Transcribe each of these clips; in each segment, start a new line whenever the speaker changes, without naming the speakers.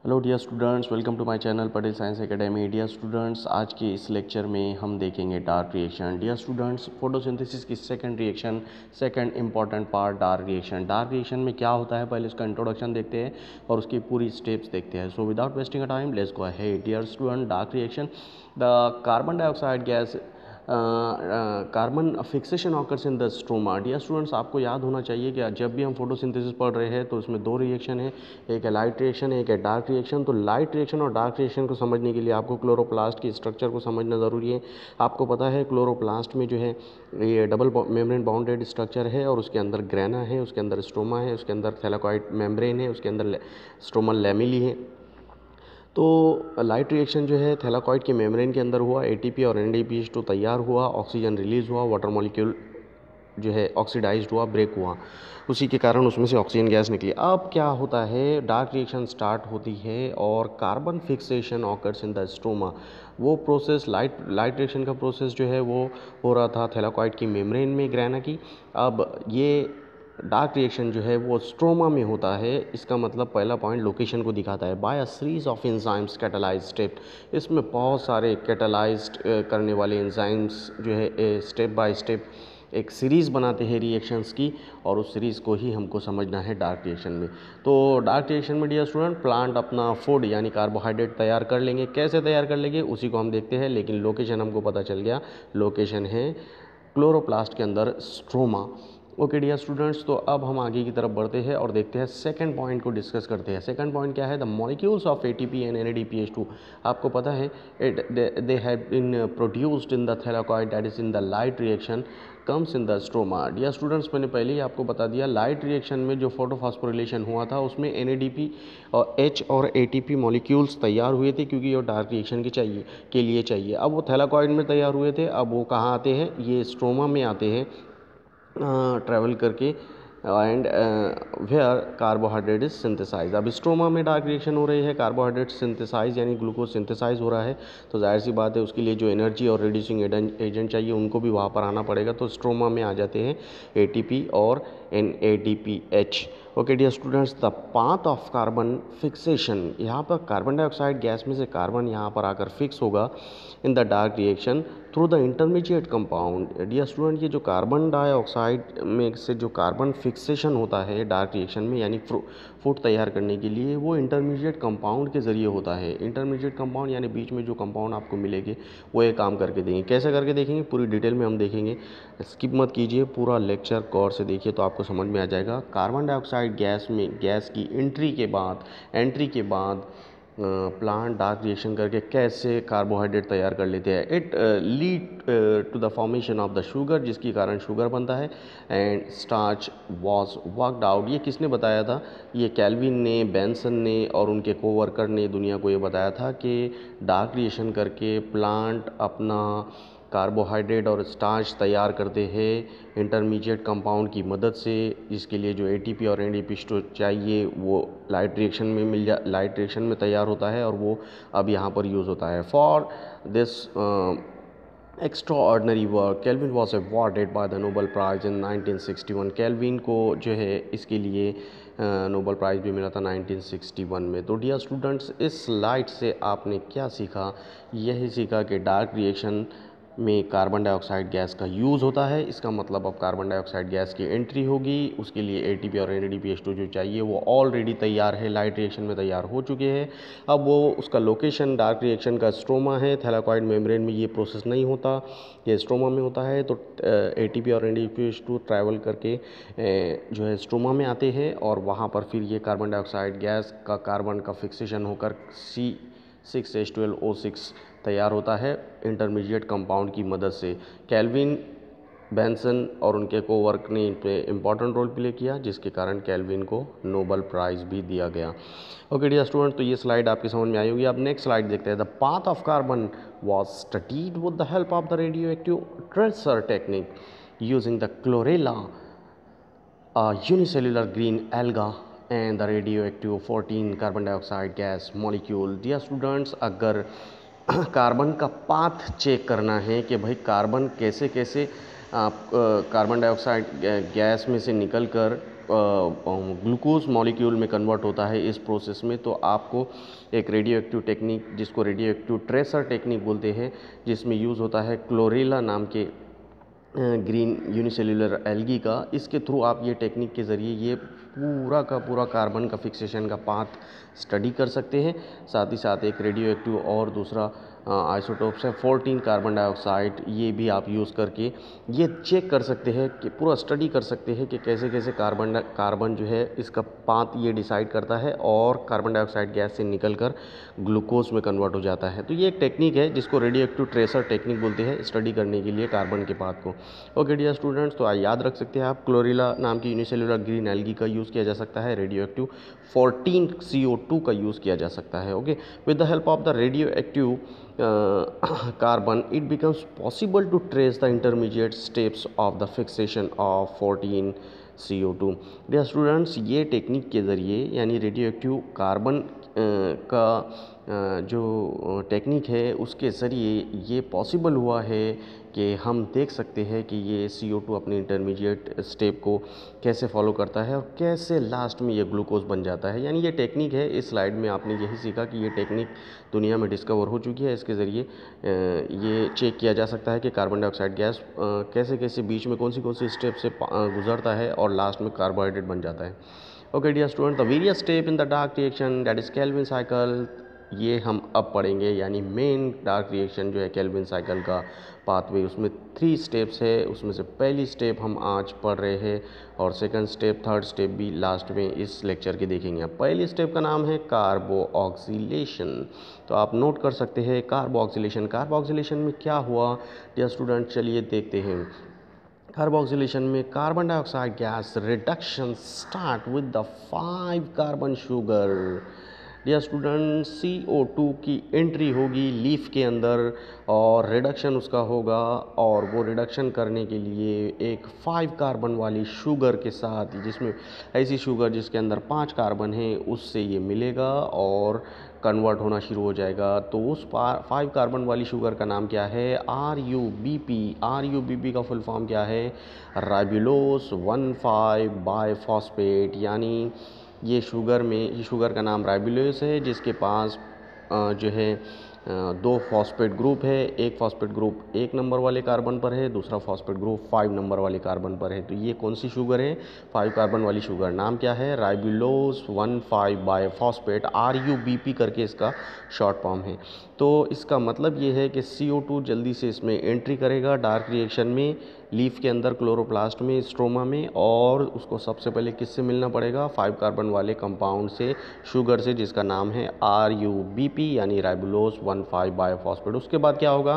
Hello dear students, welcome to my channel Patel science academy. Dear students, आज के इस lecture में हम देखेंगे dark reaction. Dear students, photosynthesis की second reaction, second important part dark reaction. Dark reaction में क्या होता है, पहले उसका इंट्रोडक्शन देखते हैं और उसकी पूरी स्टेप्स देखते हैं। So without wasting a time, let's go ahead. Dear student, dark reaction, the carbon dioxide gas carbon fixation occurs in the stroma. Dear students, आपको याद होना चाहिए कि जब भी हम फोटोसिंथेसिस पढ़ रहे हैं तो इसमें दो रिएक्शन है, एक है लाइट रिएक्शन, एक है डार्क रिएक्शन। तो लाइट रिएक्शन और डार्क रिएक्शन को समझने के लिए आपको क्लोरोप्लास्ट की स्ट्रक्चर को समझना ज़रूरी है। आपको पता है क्लोरोप्लास्ट में जो है ये डबल मेम्ब्रेन बाउंडेड स्ट्रक्चर है और उसके अंदर ग्रेना है, उसके अंदर स्ट्रोमा है, उसके अंदर थैलाकॉइड मेम्ब्रेन है, उसके अंदर स्ट्रोमल लैमेली है। तो लाइट रिएक्शन जो है थैलाकॉइड के मेम्ब्रेन के अंदर हुआ, एटीपी और एनएडीपीएच2 तैयार हुआ, ऑक्सीजन रिलीज़ हुआ, वाटर मॉलिक्यूल जो है ऑक्सीडाइज्ड हुआ, ब्रेक हुआ, उसी के कारण उसमें से ऑक्सीजन गैस निकली। अब क्या होता है, डार्क रिएक्शन स्टार्ट होती है और carbon fixation occurs in the stroma. वो प्रोसेस लाइट रिएक्शन का प्रोसेस जो है वो हो रहा था थैलाकॉइड की मेम्ब्रेन में, ग्रेना की। अब ये डार्क रिएक्शन जो है वो स्ट्रोमा में होता है। इसका मतलब पहला पॉइंट लोकेशन को दिखाता है। By a series of enzymes catalyse step, इसमें बहुत सारे कैटालाइज्ड करने वाले एंजाइम्स जो है स्टेप बाय स्टेप एक सीरीज़ बनाते हैं रिएक्शंस की, और उस सीरीज़ को ही हमको समझना है डार्क रिएक्शन में। तो डार्क रिएक्शन में डियर स्टूडेंट, प्लांट अपना फूड यानी कार्बोहाइड्रेट तैयार कर लेंगे। कैसे तैयार कर लेंगे उसी को हम देखते हैं, लेकिन लोकेशन हमको पता चल गया, लोकेशन है क्लोरोप्लास्ट के अंदर स्ट्रोमा। ओके डियर स्टूडेंट्स, तो अब हम आगे की तरफ बढ़ते हैं और देखते हैं सेकंड पॉइंट को डिस्कस करते हैं। सेकंड पॉइंट क्या है, the molecules of ATP and NADPH two. आपको पता है they have been produced in the thylakoid, that is in the light reaction comes in the stroma. Dear students, मैंने पहले ही आपको बता दिया, लाइट रिएक्शन में जो फोटोफॉस्फोरिलेशन हुआ था उसमें एनएडीपी और एच और एटीपी मॉलिक्यूल्स तैयार हुए थे, क्योंकि ये डार्क रिएक्शन के लिए चाहिए। अब वो थैलाकॉइड में तैयार हुए थे, अब वो कहाँ आते हैं, ये स्ट्रोमा में आते हैं ट्रैवल करके, and where carbohydrate is synthesise. अब स्ट्रोमा में डार्क रिएक्शन हो रही है, कार्बोहाइड्रेट सिंथेसाइज यानी ग्लूकोज सिंथेसाइज हो रहा है, तो जाहिर सी बात है उसके लिए जो एनर्जी और रिड्यूसिंग एजेंट चाहिए उनको भी वहाँ पर आना पड़ेगा। तो स्ट्रोमा में आ जाते हैं एटीपी और NADPH। Okay dear students, the path of carbon fixation, यहाँ पर कार्बन डाइऑक्साइड गैस में से कार्बन यहाँ पर आकर फिक्स होगा in the dark reaction through the intermediate compound. Dear student, ये जो कार्बन डाइऑक्साइड में से जो कार्बन फिक्सेशन होता है डार्क रिएक्शन में, यानी फूड तैयार करने के लिए, वो इंटरमीडिएट कंपाउंड के ज़रिए होता है। इंटरमीडिएट कंपाउंड यानी बीच में जो कंपाउंड आपको मिलेंगे वो ये काम करके देंगे। कैसे करके देखेंगे, पूरी डिटेल में हम देखेंगे, स्किप मत कीजिए, पूरा लेक्चर गौर से देखिए तो आपको समझ में आ जाएगा। कार्बन डाइऑक्साइड गैस की एंट्री के बाद प्लांट डार्क रिएक्शन करके कैसे कार्बोहाइड्रेट तैयार कर लेते हैं। It lead to the formation of the sugar, जिसके कारण शुगर बनता है, and starch was worked out. ये किसने बताया था, ये कैल्विन ने, बेंसन ने और उनके कोवर्कर ने दुनिया को ये बताया था कि डार्क रिएक्शन करके प्लांट अपना कार्बोहाइड्रेट और स्टार्च तैयार करते हैं इंटरमीडिएट कंपाउंड की मदद से, जिसके लिए जो एटीपी और एनएडीपीएच2 चाहिए वो लाइट रिएक्शन में तैयार होता है, और वो अब यहाँ पर यूज़ होता है। For this extraordinary work Kelvin was awarded by the Nobel Prize in 1961। Kelvin को जो है इसके लिए नोबेल प्राइज़ भी मिला था 1961 में। तो डियर स्टूडेंट्स, इस स्लाइड से आपने क्या सीखा, यही सीखा कि डार्क रिएक्शन में कार्बन डाइऑक्साइड गैस का यूज़ होता है। इसका मतलब अब कार्बन डाइऑक्साइड गैस की एंट्री होगी, उसके लिए एटीपी और एनएडीपीएच2 जो चाहिए वो ऑलरेडी तैयार है, लाइट रिएक्शन में तैयार हो चुके हैं। अब वो उसका लोकेशन डार्क रिएक्शन का स्ट्रोमा है, थैलाकॉइड मेम्ब्रेन में ये प्रोसेस नहीं होता, ये स्ट्रोमा में होता है। तो एटीपी और एनएडीपीएच2 ट्रैवल करके जो है स्ट्रोमा में आते हैं, और वहाँ पर फिर ये कार्बन डाइऑक्साइड गैस का कार्बन का फिक्सेशन होकर C6H12O6 तैयार होता है इंटरमीडिएट कंपाउंड की मदद से। केल्विन, बेंसन और उनके कोवर्क ने इन पे इम्पॉर्टेंट रोल प्ले किया, जिसके कारण केल्विन को नोबेल प्राइज़ भी दिया गया। ओके डियर स्टूडेंट, तो ये स्लाइड आपकी समझ में आई होगी। अब नेक्स्ट स्लाइड देखते हैं। The path of carbon was studied with the help of the radio active tracer technique using the chlorella, unicellular green alga and the radioactive 14 carbon dioxide gas molecule. Dear students, अगर carbon का path check करना है कि भाई carbon कैसे कैसे carbon dioxide gas में से निकलकर ग्लूकोज मॉलिक्यूल में कन्वर्ट होता है इस प्रोसेस में, तो आपको एक रेडियो एक्टिव टेक्निक जिसको रेडियो एक्टिव ट्रेसर टेक्निक बोलते हैं, जिसमें यूज़ होता है क्लोरेला नाम के ग्रीन यूनिसेल्युलर एल्गी का, इसके थ्रू आप ये टेक्निक के ज़रिए ये पूरा का पूरा कार्बन का फिक्सेशन का पाथ स्टडी कर सकते हैं। साथ ही साथ एक रेडियो एक्टिव और दूसरा आइसोटोप्स है 14 कार्बन डाइऑक्साइड, ये भी आप यूज़ करके ये चेक कर सकते हैं कि पूरा स्टडी कर सकते हैं कि कैसे कैसे कार्बन जो है इसका पाथ ये डिसाइड करता है और कार्बन डाइऑक्साइड गैस से निकलकर ग्लूकोज में कन्वर्ट हो जाता है। तो ये एक टेक्निक है जिसको रेडियो एक्टिव ट्रेसर टेक्निक बोलते हैं, स्टडी करने के लिए कार्बन के पाथ को। ओके डियर स्टूडेंट्स, तो याद रख सकते हैं आप क्लोरेला नाम की यूनिसेल्युलर ग्रीन एल्गी का यूज़ किया जा सकता है, रेडियो एक्टिव 14 CO2 का यूज़ किया जा सकता है। Okay, with the help of the radio active carbon, it becomes possible to trace the intermediate steps of the fixation of 14 CO2। Dear students, ये टेक्निक के ज़रिए यानी रेडियो एक्टिव कार्बन का जो टेक्निक है उसके ज़रिए ये पॉसिबल हुआ है कि हम देख सकते हैं कि ये CO2 अपने इंटरमीडिएट स्टेप को कैसे फॉलो करता है और कैसे लास्ट में ये ग्लूकोज बन जाता है। यानी ये टेक्निक है, इस स्लाइड में आपने यही सीखा कि ये टेक्निक दुनिया में डिस्कवर हो चुकी है। इसके ज़रिए ये चेक किया जा सकता है कि कार्बन डाइऑक्साइड गैस कैसे कैसे बीच में कौन सी स्टेप से गुजरता है और लास्ट में कार्बोहाइड्रेट बन जाता है। Okay dear student, the various step in the dark reaction that is Calvin cycle, ये हम अब पढ़ेंगे। यानी मेन डार्क रिएक्शन जो है केल्विन साइकिल का पाथवे, उसमें 3 स्टेप्स है। उसमें से पहली स्टेप हम आज पढ़ रहे हैं और सेकंड स्टेप, थर्ड स्टेप भी लास्ट में इस लेक्चर के देखेंगे। अब पहली स्टेप का नाम है कार्बो ऑक्सीलेशन। तो आप नोट कर सकते हैं कार्बो ऑक्सीलेशन। कार्बो ऑक्सीलेशन में क्या हुआ डियर स्टूडेंट, चलिए देखते हैं। कार्बोक्सिलेशन में carbon dioxide gas reduction start with the 5 carbon sugar. Dear student, CO2 की एंट्री होगी लीफ के अंदर और रिडक्शन उसका होगा, और वो रिडक्शन करने के लिए एक 5 कार्बन वाली शुगर के साथ, जिसमें ऐसी शुगर जिसके अंदर 5 कार्बन है, उससे ये मिलेगा और कन्वर्ट होना शुरू हो जाएगा। तो उस 5 कार्बन वाली शुगर का नाम क्या है? RUBP। RUBP का फुल फॉर्म क्या है? राइबुलोस 1,5 बाइफॉस्फेट। यानी ये शुगर का नाम राइबुलोस है, जिसके पास जो है 2 फॉस्फेट ग्रुप है। एक फॉस्फेट ग्रुप 1 नंबर वाले कार्बन पर है, दूसरा फॉस्फेट ग्रुप 5 नंबर वाले कार्बन पर है। तो ये कौन सी शुगर है? 5 कार्बन वाली शुगर। नाम क्या है? राइबुलोस 1,5 बाइफॉस्फेट, RUBP करके इसका शॉर्ट फॉर्म है। तो इसका मतलब ये है कि CO2 जल्दी से इसमें एंट्री करेगा डार्क रिएक्शन में, लीफ के अंदर, क्लोरोप्लास्ट में, स्ट्रोमा में, और उसको सबसे पहले किससे मिलना पड़ेगा? 5 कार्बन वाले कंपाउंड से, शुगर से, जिसका नाम है RUBP यानी राइबुलोस 1,5 बाइफॉस्फेट। उसके बाद क्या होगा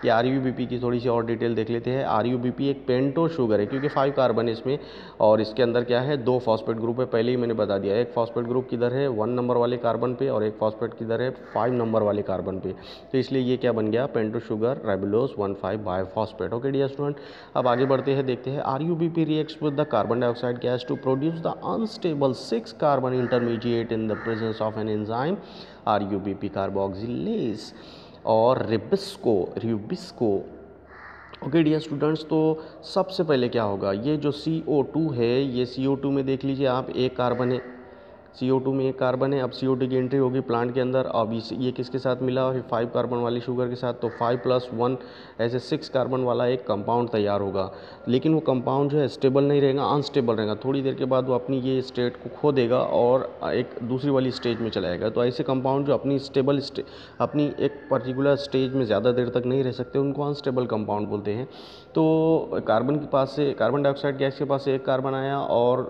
कि RUBP की थोड़ी सी और डिटेल देख लेते हैं। RUBP एक पेंटो शुगर है, क्योंकि 5 कार्बन है इसमें, और इसके अंदर क्या है? 2 फॉस्फेट ग्रुप है। पहले ही मैंने बता दिया, एक फॉस्फेट ग्रुप किधर है? 1 नंबर वाले कार्बन पे, और एक फॉस्फेट किधर है? 5 नंबर वाले कार्बन पे। तो इसलिए ये क्या बन गया? Pentose sugar ribulose 1,5 biphosphate. Okay dear student, अब आगे बढ़ते हैं, देखते हैं। RUBP reacts with the carbon dioxide gas to produce the unstable 6 carbon intermediate in the presence of an enzyme RUBP carboxylase और रिबिस्को। ओके डियर स्टूडेंट्स, तो सबसे पहले क्या होगा? ये जो CO2 है, ये CO2 में देख लीजिए आप, एक कार्बन है, CO2 में एक कार्बन है। अब CO2 की एंट्री होगी प्लांट के अंदर। अब ये किसके साथ मिला? 5 कार्बन वाली शुगर के साथ। तो 5 + 1 ऐसे 6 कार्बन वाला एक कंपाउंड तैयार होगा। लेकिन वो कंपाउंड जो है स्टेबल नहीं रहेगा, अनस्टेबल रहेगा। थोड़ी देर के बाद वो अपनी ये स्टेट को खो देगा और एक दूसरी वाली स्टेज में चला जाएगा। तो ऐसे कंपाउंड जो अपनी एक पर्टिकुलर स्टेज में ज़्यादा देर तक नहीं रह सकते, उनको अनस्टेबल कंपाउंड बोलते हैं। तो कार्बन डाइऑक्साइड गैस के पास से एक कार्बन आया और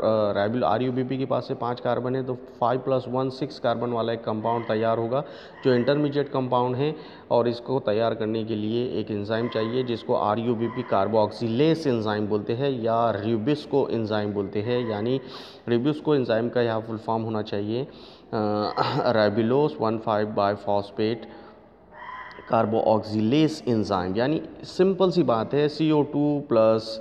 RUBP के पास से 5 कार्बन है, तो 5 + 1 6 कार्बन वाला एक कंपाउंड तैयार होगा जो इंटरमीडिएट कंपाउंड है। और इसको तैयार करने के लिए एक एंजाइम चाहिए जिसको RUBP कार्बोक्सिलेज एंजाइम बोलते हैं या रिबिस्को एंजाइम बोलते हैं। यानी रिबिस्को एंजाइम का यहाँ फुल फॉर्म होना चाहिए राइबुलोस 1,5 बाइफॉस्फेट कार्बोक्सिलेज एंजाइम। यानी सिंपल सी बात है, CO2 +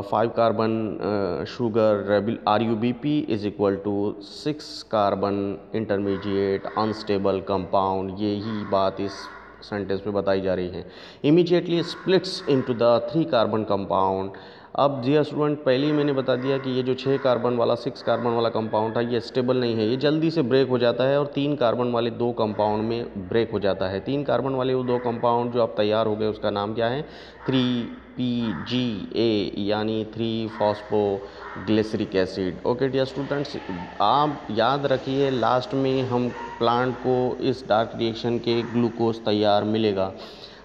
5 carbon sugar RUBP is equal to 6 carbon intermediate unstable compound. यही बात इस सेंटेंस में बताई जा रही है। Immediately splits into the 3 carbon compound अब जी स्टूडेंट, पहले ही मैंने बता दिया कि ये जो 6 कार्बन वाला 6 कार्बन वाला कंपाउंड है ये स्टेबल नहीं है, ये जल्दी से ब्रेक हो जाता है और 3 कार्बन वाले 2 कंपाउंड में ब्रेक हो जाता है। 3 कार्बन वाले वो 2 कंपाउंड जो अब तैयार हो गए उसका नाम क्या है? 3PGA यानी 3 phosphoglyceric acid. Okay dear students, आप याद रखिए लास्ट में हम प्लांट को इस डार्क रिएक्शन के ग्लूकोज तैयार मिलेगा।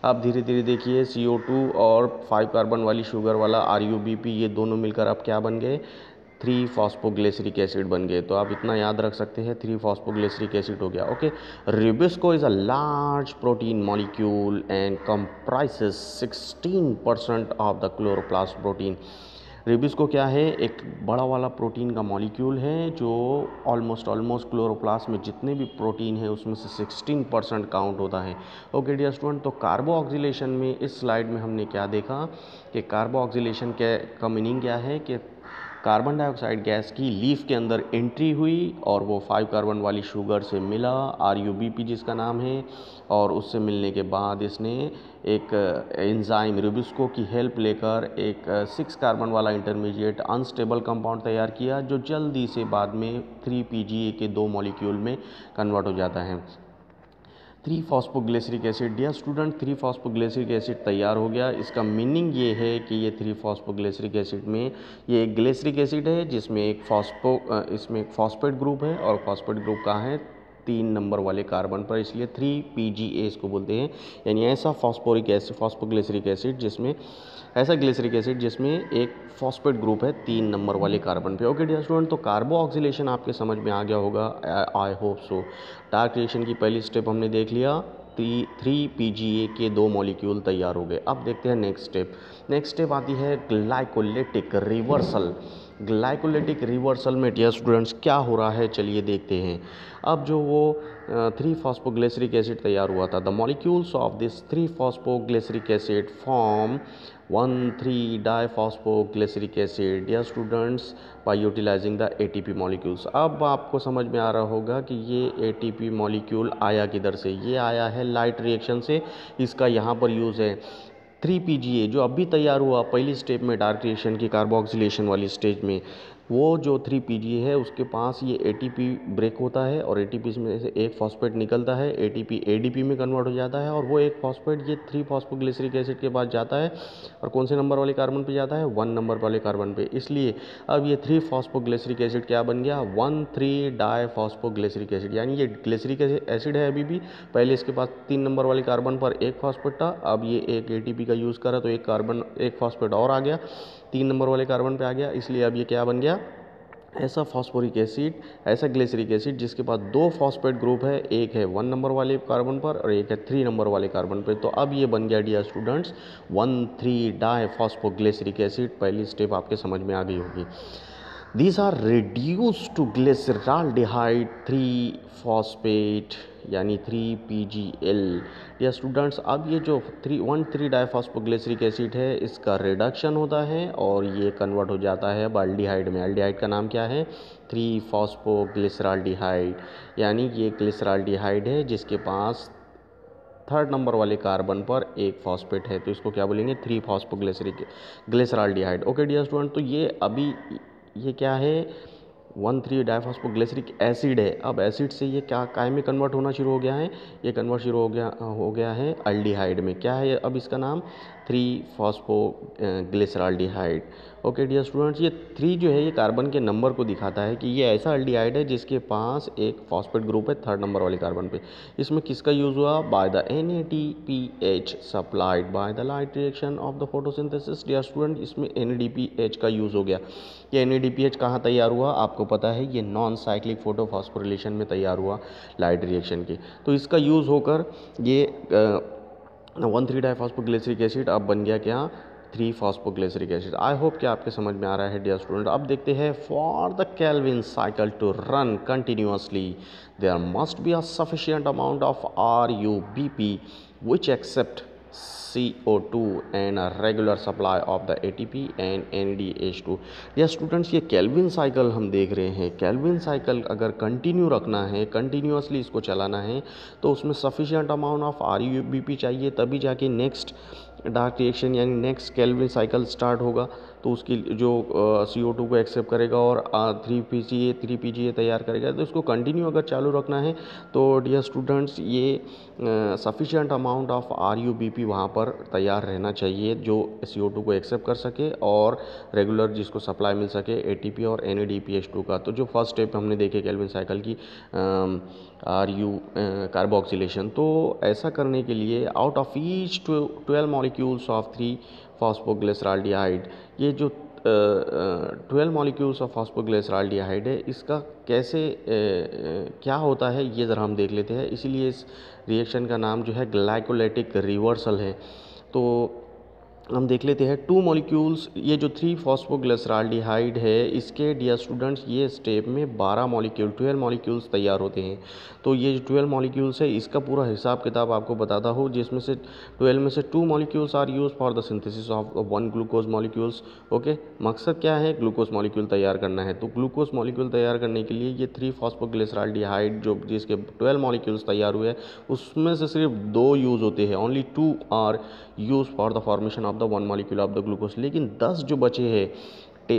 आप धीरे धीरे देखिए CO2 और 5 कार्बन वाली शुगर वाला RuBP ये दोनों मिलकर अब क्या बन गए? 3 फॉस्फोग्लिसरिक एसिड बन गए। तो आप इतना याद रख सकते हैं 3 फॉस्फोग्लिसरिक एसिड हो गया। Okay, rubisco is a large protein molecule and comprises 16% of the chloroplast protein. Rubisco क्या है? एक बड़ा वाला प्रोटीन का मॉलिक्यूल है जो ऑलमोस्ट क्लोरोप्लास्ट में जितने भी प्रोटीन है उसमें से 16% काउंट होता है। ओके डियर स्टूडेंट, तो कार्बो ऑक्सीलेशन में इस स्लाइड में हमने क्या देखा कि कार्बो ऑक्सीलेशन का मीनिंग क्या है कि कार्बन डाइऑक्साइड गैस की लीफ के अंदर एंट्री हुई और वो 5 कार्बन वाली शुगर से मिला, RuBP जिसका नाम है, और उससे मिलने के बाद इसने एक एंजाइम रिबिस्को की हेल्प लेकर एक 6 कार्बन वाला इंटरमीडिएट अनस्टेबल कंपाउंड तैयार किया जो जल्दी से बाद में 3PGA के 2 मॉलिक्यूल में कन्वर्ट हो जाता है। 3 phosphoglyceric acid. Dear student, 3 phosphoglyceric acid तैयार हो गया। इसका मीनिंग ये है कि ये 3 फॉस्फोग्लिसरिक एसिड में ये एक ग्लिसरिक एसिड है जिसमें इसमें एक फॉस्फेट ग्रुप है और फॉस्फेट ग्रुप कहाँ है? 3 नंबर वाले कार्बन पर, इसलिए 3PGA इसको बोलते हैं। यानी ऐसा फॉस्फोग्लिसरिक एसिड जिसमें एक फॉस्फेट ग्रुप है 3 नंबर वाले कार्बन पे। ओके डियर स्टूडेंट, तो कार्बो ऑक्सीलेशन आपके समझ में आ गया होगा, I hope so. Dark reaction की पहली स्टेप हमने देख लिया, 3PGA के 2 मॉलिक्यूल तैयार हो गए। अब देखते हैं नेक्स्ट स्टेप आती है ग्लाइकोलिटिक रिवर्सल। ग्लाइकोलिटिक रिवर्सल में डियर स्टूडेंट्स क्या हो रहा है, चलिए देखते हैं। अब जो वो 3 फॉस्फोग्लिसरिक एसिड तैयार हुआ था, the molecules of this 3 phosphoglyceric acid form 1,3 diphosphoglyceric acid dear students by utilising the ATP molecules. अब आपको समझ में आ रहा होगा कि ये ATP मॉलिक्यूल आया किधर से? ये आया है लाइट रिएक्शन से, इसका यहाँ पर यूज़ है। 3PGA जो अभी तैयार हुआ पहली स्टेप में डार्क रिएक्शन की कार्बोक्सिलेशन वाली स्टेज में, वो जो 3PGA है उसके पास ये ATP ब्रेक होता है और ATP में से एक फॉस्फेट निकलता है, ATP ADP में कन्वर्ट हो जाता है और वो एक फॉस्फेट ये 3 फॉस्फोग्लिसरिक एसिड के पास जाता है और कौन से नंबर वाले कार्बन पे जाता है? 1 नंबर वाले कार्बन पे। इसलिए अब ये 3 फॉस्फोग्लिसरिक एसिड क्या बन गया? 1,3 डाइफॉस्फोग्लिसरिक एसिड। यानी ये ग्लिसरिक एसिड है अभी भी, पहले इसके पास 3 नंबर वाले कार्बन पर एक फॉस्फेट था, अब ये एक ATP का यूज़ करा तो एक फॉस्फेट और आ गया, 3 नंबर वाले कार्बन पे आ गया। इसलिए अब ये क्या बन गया? ऐसा फॉस्फोरिक एसिड, ऐसा ग्लिसरिक एसिड जिसके पास 2 फॉस्फेट ग्रुप है, एक है 1 नंबर वाले कार्बन पर और एक है 3 नंबर वाले कार्बन पर। तो अब ये बन गया डियर स्टूडेंट्स 1,3 डाइफॉस्फोग्लिसरिक एसिड। पहली स्टेप आपके समझ में आ गई होगी। These are reduced to glyceraldehyde 3-phosphate यानी 3PGL। या स्टूडेंट्स, अब ये जो 1,3 डाइफॉस्फोग्लिसरिक एसिड है इसका रिडक्शन होता है और ये कन्वर्ट हो जाता है अब एल्डिहाइड में। एल्डिहाइड का नाम क्या है? 3-फॉस्फोग्लिसराल्डिहाइड। यानी ये ग्लिसराल्डिहाइड है जिसके पास 3rd नंबर वाले कार्बन पर एक फॉस्फेट है, तो इसको क्या बोलेंगे? 3 फॉस्फोग्लिसरिक ग्लिसराल्डिहाइड। ओके डियर स्टूडेंट, तो ये अभी ये क्या है? 1,3 डाइफॉस्फोग्लिसरिक एसिड है। अब एसिड से ये क्या काय में कन्वर्ट होना शुरू हो गया है? ये कन्वर्ट शुरू हो गया है एल्डिहाइड में। क्या है अब इसका नाम? 3 फॉस्फोग्लिसराल्डिहाइड। ओके डियर स्टूडेंट्स, ये 3 जो है ये कार्बन के नंबर को दिखाता है कि ये ऐसा एल्डिहाइड है जिसके पास एक फॉस्फेट ग्रुप है 3rd नंबर वाले कार्बन पे। इसमें किसका यूज़ हुआ? By the NADPH supplied by the light reaction of the photosynthesis. Dear student, इसमें NADPH का यूज़ हो गया। ये NADPH कहाँ तैयार हुआ? आपको पता है ये नॉन साइक्लिक फोटोफॉस्फोरिलेशन में तैयार हुआ लाइट रिएक्शन के। तो इसका यूज़ होकर ये 1,3 डाइफॉस्फोग्लिसरिक एसिड अब बन गया क्या? 3 फॉस्फोग्लिसरिक एसिड। आई होप कि आपके समझ में आ रहा है डियर स्टूडेंट। अब देखते हैं for the Calvin cycle to run continuously there must be a sufficient amount of RuBP which accept CO2 and a regular supply of the ATP and NADH2। या स्टूडेंट्स, ये केल्विन साइकिल हम देख रहे हैं। Calvin cycle अगर continue रखना है, continuously इसको चलाना है, तो उसमें सफिशिएंट अमाउंट ऑफ RuBP चाहिए, तभी जाके नेक्स्ट डार्क रिएक्शन यानी नेक्स्ट केल्विन साइकिल स्टार्ट होगा। तो उसकी जो CO2 को एक्सेप्ट करेगा और 3 PGA तैयार करेगा। तो इसको कंटिन्यू अगर चालू रखना है तो डियर स्टूडेंट्स ये सफिशिएंट अमाउंट ऑफ RUBP वहाँ पर तैयार रहना चाहिए जो CO2 को एक्सेप्ट कर सके और रेगुलर जिसको सप्लाई मिल सके ATP और NADPH2 का। तो जो फर्स्ट स्टेप हमने देखे केल्विन साइकिल की कार्बोक्सिलेशन, तो ऐसा करने के लिए out of each 12 molecules of 3 फॉस्फोग्लिसराल्डिहाइड, ये जो 12 मॉलिक्यूल्स ऑफ फॉस्फोग्लिसराल्डिहाइड है इसका कैसे क्या होता है ये ज़रा हम देख लेते हैं। इसीलिए इस रिएक्शन का नाम जो है ग्लाइकोलाइटिक रिवर्सल है। तो हम देख लेते हैं 2 मॉलिक्यूल्स, ये जो 3 फॉस्फोग्लिसराल्डिहाइड है इसके डियर स्टूडेंट्स ये स्टेप में 12 मॉलिक्यूल्स तैयार होते हैं। तो ये जो 12 मॉलिक्यूल्स है इसका पूरा हिसाब किताब आपको बताता हूँ, जिसमें से 12 में से 2 molecules are use for the synthesis of 1 glucose molecules. Okay, मकसद क्या है, ग्लूकोज मॉलिक्यूल तैयार करना है। तो ग्लूकोज मॉलिक्यूल तैयार करने के लिए ये 3 फॉस्फोग्लिसराल्डिहाइड जो जिसके 12 मॉलिक्यूल्स तैयार हुए उसमें से सिर्फ 2 यूज़ होते हैं, only 2 are use for the formation of the 1 molecule of the glucose. लेकिन 10 जो बचे हैं,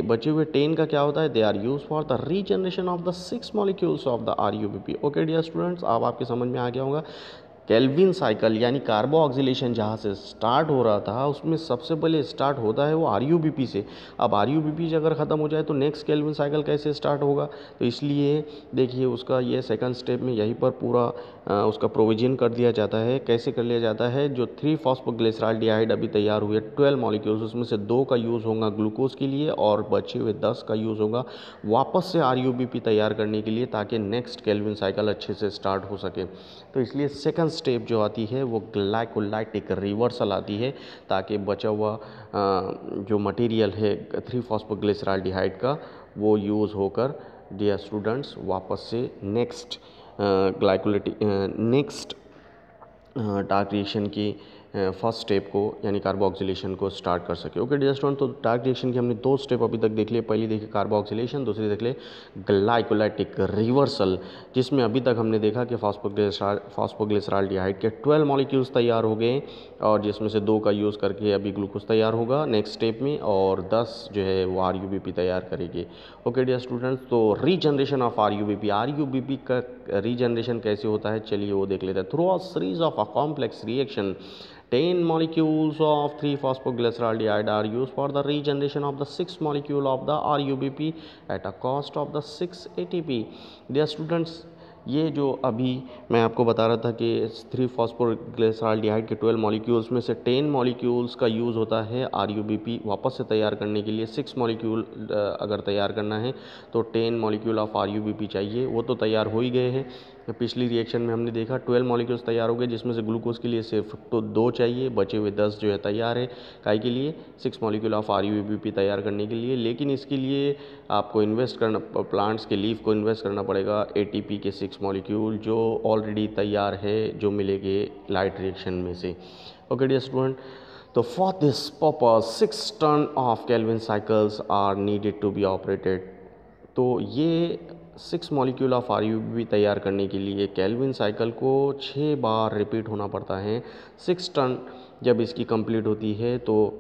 बचे हुए 10 का क्या होता है, they are use for the regeneration of the 6 molecules of the RUBP। Okay dear students, अब आपके समझ में आ गया होगा केल्विन साइकिल यानी कार्बो ऑक्सीलेशन जहाँ से स्टार्ट हो रहा था उसमें सबसे पहले स्टार्ट होता है वो RUBP से। अब RUBP अगर ख़त्म हो जाए तो नेक्स्ट केल्विन साइकिल कैसे स्टार्ट होगा, तो इसलिए देखिए उसका ये सेकंड स्टेप में यहीं पर पूरा उसका प्रोविजन कर दिया जाता है। कैसे कर लिया जाता है, जो 3 फॉस्फोग्लिसराल्डिहाइड अभी तैयार हुए 12 मॉलिक्यूल्स उसमें से 2 का यूज़ होगा ग्लूकोज के लिए और बचे हुए 10 का यूज़ होगा वापस से RUBP तैयार करने के लिए, ताकि नेक्स्ट केल्विन साइकिल अच्छे से स्टार्ट हो सके। तो इसलिए सेकंड स्टेप जो आती है वो ग्लाइकोलाइटिक रिवर्सल आती है, ताकि बचा हुआ जो मटेरियल है 3 फॉस्फोग्लिसराल्डिहाइड का वो यूज़ होकर डियर स्टूडेंट्स वापस से नेक्स्ट नेक्स्ट डार्क रिएक्शन की फर्स्ट स्टेप को यानी कार्बोक्सिलेशन को स्टार्ट कर सके। ओके डियर स्टूडेंट, तो डार्क रिएक्शन की हमने 2 स्टेप अभी तक देख लिए। पहली देखी कार्बोक्सिलेशन, दूसरी देख ले ग्लाइकोलाइटिक रिवर्सल, जिसमें अभी तक हमने देखा कि फॉस्फोग्लिसराल्डिहाइड के 12 मॉलिक्यूल्स तैयार हो गए और जिसमें से 2 का यूज़ करके अभी ग्लूकोज तैयार होगा नेक्स्ट स्टेप में और 10 जो है वो RUBP तैयार करेगी। ओके डियर स्टूडेंट्स, तो रीजनरेशन ऑफ RUBP का रीजनरेशन कैसे होता है चलिए वो देख लेते हैं। Through a series of a complex reaction 10 molecules of 3 phosphoglyceraldehyde are used for the regeneration of the 6 molecule of the RUBP at a cost of the 6 ATP। Dear students, ये जो अभी मैं आपको बता रहा था कि 3 फॉस्फोग्लिसराल्डिहाइड के 12 मॉलिक्यूल्स में से 10 मॉलिक्यूल्स का यूज़ होता है RUBP वापस से तैयार करने के लिए। 6 मॉलिक्यूल अगर तैयार करना है तो 10 मॉलिक्यूल ऑफ RUBP चाहिए, वो तो तैयार हो ही गए हैं। पिछली रिएक्शन में हमने देखा 12 मॉलिक्यूल्स तैयार हो गए जिसमें से ग्लूकोज के लिए सिर्फ तो 2 चाहिए, बचे हुए 10 जो है तैयार है काहे के लिए 6 मॉलिक्यूल ऑफ RUBP तैयार करने के लिए। लेकिन इसके लिए आपको इन्वेस्ट करना, प्लांट्स के लीफ को इन्वेस्ट करना पड़ेगा ATP के 6 मॉलिक्यूल जो ऑलरेडी तैयार है, जो मिलेंगे लाइट रिएक्शन में से। ओके डियर स्टूडेंट, तो for this purpose 6 turn of Calvin cycles are needed to be operated. तो ये 6 मॉलिक्यूल ऑफ RUBP तैयार करने के लिए केल्विन साइकिल को 6 बार रिपीट होना पड़ता है। 6 टन जब इसकी कंप्लीट होती है तो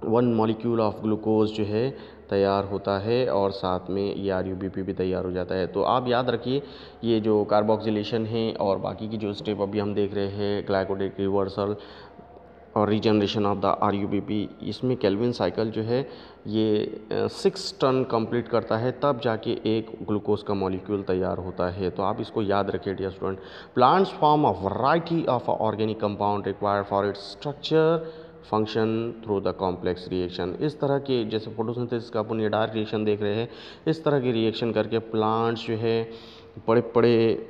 1 मॉलिक्यूल ऑफ ग्लूकोज जो है तैयार होता है और साथ में ये RUBP भी तैयार हो जाता है। तो आप याद रखिए ये जो कार्बोक्सिलेशन है और बाकी की जो स्टेप अभी हम देख रहे हैं ग्लाइकोलाइटिक रिवर्सल और रीजनरेशन ऑफ द RUBP, इसमें केल्विन साइकिल जो है ये 6 टन कंप्लीट करता है तब जाके एक ग्लूकोज का मॉलिक्यूल तैयार होता है। तो आप इसको याद रखिए dear student. Plants form a variety of organic compound required for its structure function through the complex reaction. इस तरह के जैसे फोटोसिंथेसिस का अपन ये डार्क रिएक्शन देख रहे हैं, इस तरह की रिएक्शन करके प्लांट्स जो है बड़े बड़े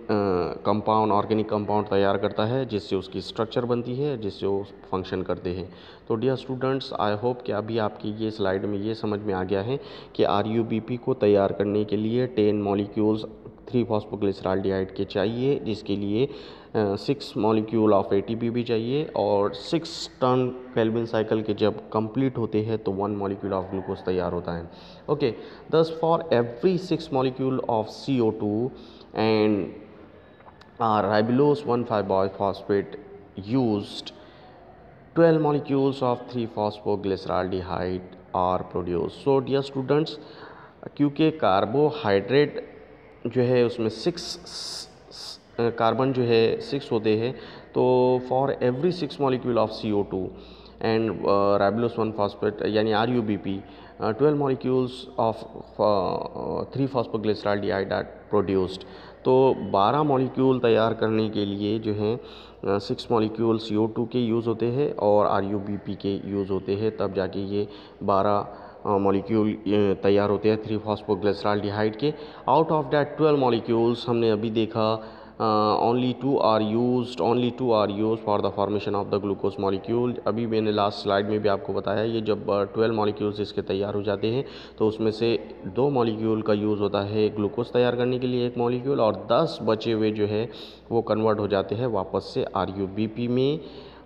कंपाउंड ऑर्गेनिक कंपाउंड तैयार करता है जिससे उसकी स्ट्रक्चर बनती है, जिससे वो फंक्शन करते हैं। तो डियर स्टूडेंट्स, आई होप कि अभी आपकी ये स्लाइड में ये समझ में आ गया है कि RUBP को तैयार करने के लिए 10 मॉलिक्यूल्स 3 फॉस्फोग्लिसराल्डिहाइड के चाहिए, जिसके लिए 6 मॉलिक्यूल ऑफ ATP भी चाहिए और 6 टन केल्विन साइकिल के जब कंप्लीट होते हैं तो 1 मॉलिक्यूल ऑफ ग्लूकोज तैयार होता है। ओके, दस for every 6 molecule of CO2 and ribulose 1,5-biphosphate used, 12 molecules of 3 phosphoglyceraldehyde are produce. So dear students, क्योंकि कार्बोहाइड्रेट जो है उसमें 6 कार्बन जो है 6 होते हैं, तो for every 6 molecule of CO2 and ribulose 1 phosphate यानी RUBP 12 molecules of 3 phosphoglyceraldehyde are produced. तो 12 मॉलिक्यूल तैयार करने के लिए जो है 6 मॉलिक्यूल CO2 के यूज़ होते हैं और RUBP के यूज़ होते हैं, तब जाके ये 12 मॉलिक्यूल तैयार होते हैं 3 फॉस्फोग्लिसराल्डिहाइड के। आउट ऑफ दैट 12 मॉलिक्यूल्स हमने अभी देखा only two are used for the formation of the glucose molecule। अभी मैंने लास्ट स्लाइड में भी आपको बताया, ये जब 12 मॉलिक्यूल्स इसके तैयार हो जाते हैं तो उसमें से 2 मॉलिक्यूल का यूज़ होता है ग्लूकोज तैयार करने के लिए, 1 मॉलिक्यूल, और 10 बचे हुए जो है वो कन्वर्ट हो जाते हैं वापस से RUBP में,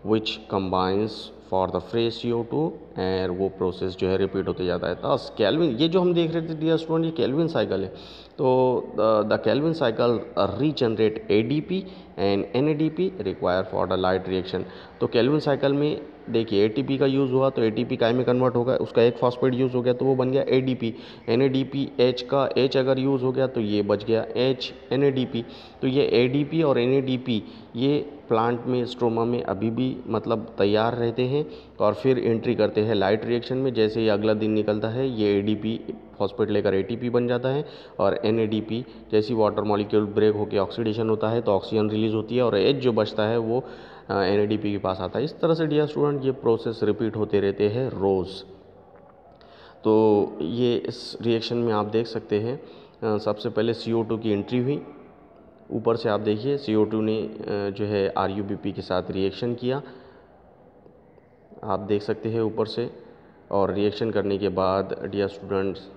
which combines for the fresh CO2 and वो प्रोसेस जो है रिपीट होते जाता है। तो केल्विन, ये जो हम देख रहे थे डियर स्टूडेंट, ये केल्विन साइकिल है। तो the Calvin cycle regenerate ADP and NADP require for the light reaction. तो केल्विन साइकिल में देखिए ATP का यूज़ हुआ तो ATP काय में कन्वर्ट होगा, उसका एक फॉस्फेट यूज़ हो गया तो वो बन गया ADP। NADP H का H अगर यूज़ हो गया तो ये बच गया H NADP। तो ये ADP और NADP ये प्लांट में स्ट्रोमा में अभी भी मतलब तैयार रहते हैं और फिर एंट्री करते हैं लाइट रिएक्शन में। जैसे ही अगला दिन निकलता है ये ADP फॉस्फेट लेकर ATP बन जाता है और NADP जैसी वाटर मॉलिक्यूल ब्रेक होकर ऑक्सीडेशन होता है तो ऑक्सीजन रिलीज होती है और H जो बचता है वो NADP के पास आता है। इस तरह से डियर स्टूडेंट ये प्रोसेस रिपीट होते रहते हैं रोज़। तो ये इस रिएक्शन में आप देख सकते हैं सबसे पहले CO2 की एंट्री हुई, ऊपर से आप देखिए CO2 ने जो है RUBP के साथ रिएक्शन किया, आप देख सकते हैं ऊपर से, और रिएक्शन करने के बाद डियर स्टूडेंट्स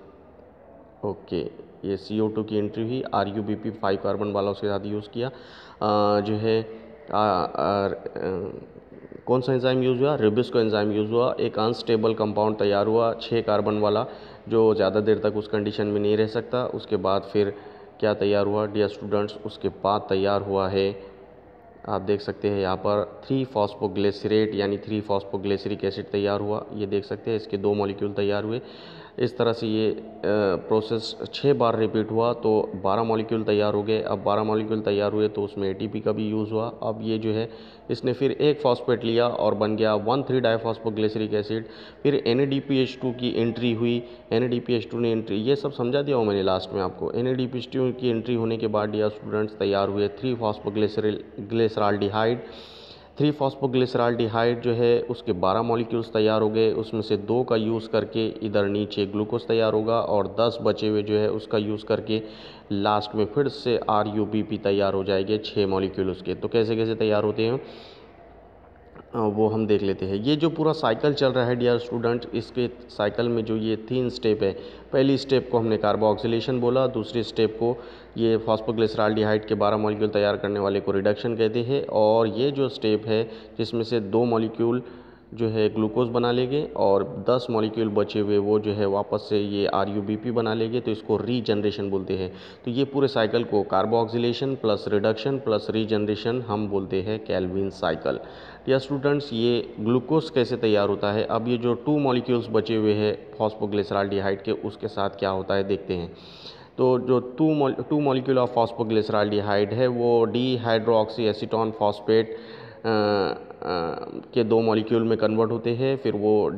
ओके ये CO2 की एंट्री हुई, RUBP 5 कार्बन वाला उसके साथ यूज़ किया, जो है कौन सा एंजाइम यूज़ हुआ, रिबिस्को एंजाइम यूज़ हुआ। एक अनस्टेबल कंपाउंड तैयार हुआ 6 कार्बन वाला जो ज़्यादा देर तक उस कंडीशन में नहीं रह सकता। उसके बाद फिर क्या तैयार हुआ डियर स्टूडेंट्स, उसके बाद तैयार हुआ है, आप देख सकते हैं यहाँ पर 3 फॉस्फोग्लिसरेट यानी 3 फॉस्फोग्लिसरिक एसिड तैयार हुआ, ये देख सकते हैं इसके 2 मॉलिक्यूल तैयार हुए। इस तरह से ये प्रोसेस 6 बार रिपीट हुआ तो 12 मॉलिक्यूल तैयार हो गए। अब 12 मॉलिक्यूल तैयार हुए तो उसमें ATP का भी यूज़ हुआ। अब ये जो है इसने फिर एक फॉस्फेट लिया और बन गया 1,3-डाइफॉस्फोग्लिसरिक एसिड। फिर NADPH2 की एंट्री हुई, NADPH2 ने एंट्री, ये सब समझा दिया हूँ मैंने लास्ट में आपको। NADPH2 की एंट्री होने के बाद डियर स्टूडेंट्स तैयार हुए 3 फॉस्फोग्लिसराल्डिहाइड। 3 फॉस्फोग्लिसराल्डिहाइड जो है उसके 12 मॉलिक्यूल्स तैयार हो गए, उसमें से 2 का यूज़ करके इधर नीचे ग्लूकोज तैयार होगा और 10 बचे हुए जो है उसका यूज़ करके लास्ट में फिर से RUBP तैयार हो जाएंगे 6 मॉलिक्यूल उसके। तो कैसे कैसे तैयार होते हैं वो हम देख लेते हैं। ये जो पूरा साइकिल चल रहा है डियर स्टूडेंट, इसके साइकिल में जो ये 3 स्टेप है, पहली स्टेप को हमने कार्बोक्सिलेशन बोला, दूसरी स्टेप को ये फॉस्फोग्लिसराल्डिहाइड के 12 मॉलिक्यूल तैयार करने वाले को रिडक्शन कहते हैं, और ये जो स्टेप है जिसमें से 2 मॉलिक्यूल जो है ग्लूकोज बना लेंगे और 10 मॉलिक्यूल बचे हुए वो जो है वापस से ये RUBP बना लेंगे, तो इसको रीजनरेशन बोलते हैं। तो ये पूरे साइकिल को carboxylation plus reduction plus regeneration हम बोलते हैं केल्विन साइकिल। या स्टूडेंट्स ये ग्लूकोज कैसे तैयार होता है, अब ये जो 2 मॉलिक्यूल्स बचे हुए हैं फॉस्फोग्लिसराल्डिहाइड के उसके साथ क्या होता है देखते हैं। तो जो 2 मॉलिक्यूल ऑफ फॉस्फोग्लिसराल्डिहाइड है वो डिहाइड्रोक्सी एसीटोन फॉस्फेट के 2 मॉलिक्यूल में कन्वर्ट होते हैं, फिर वो